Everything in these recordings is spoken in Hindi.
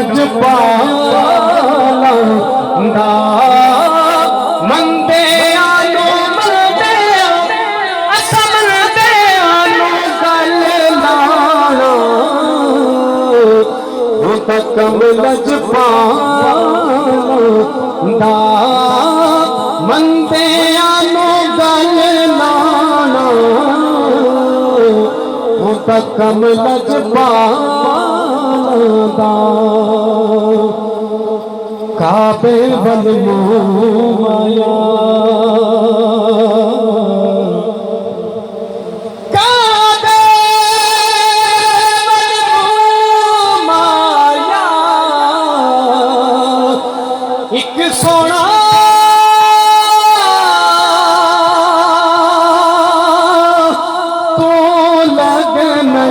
लजपाला दा मंदे आनो मंदे असमन दे आनो गल लाना वो कम लजपाला दा मंदे आनो गल लाना वो कम लजपाला काबे वल माया काबे वल माया एक सोना तो लगने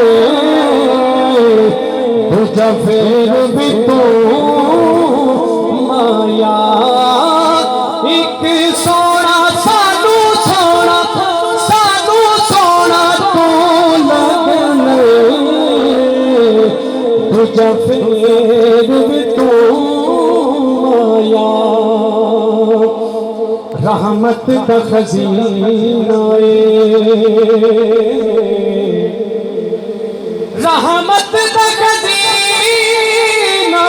तुझे फिर भी तू माया एक सोना सानू सोना तू लगने तुझे फिर भी तू माया रहमत का खजीना रहमत का खजीना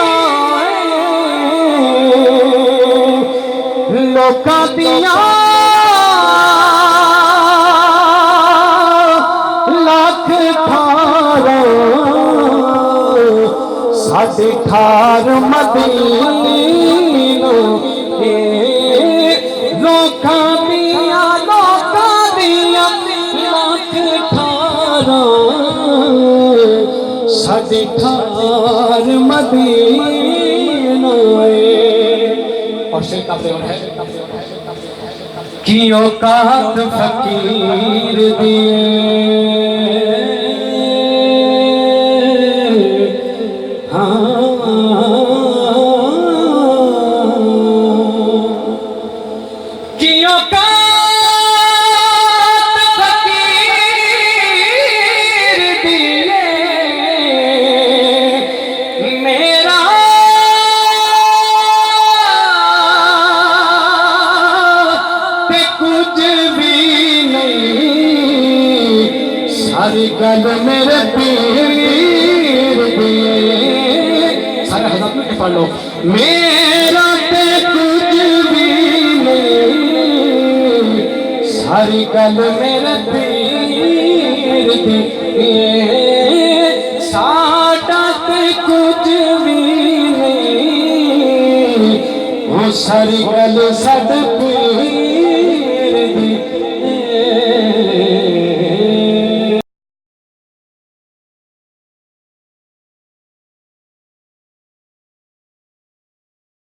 लोका दिया लाख ठारा साढ़े ठार मदीना लोका दिया लाख ठारा साढ़े ठार मदीना और शेर का प्रयोग है कि औकात फकीर दिए हाँ कि औकात फकीर दिए मेरा कुछ भी नहीं सारी गल मेरे पीर दिए सारे हज़ार में पढ़ लो मेरा ते कुछ भी नहीं सारी गल मेरे पीर दिए साडा ते कुछ भी नहीं वो सारी गल सद पीर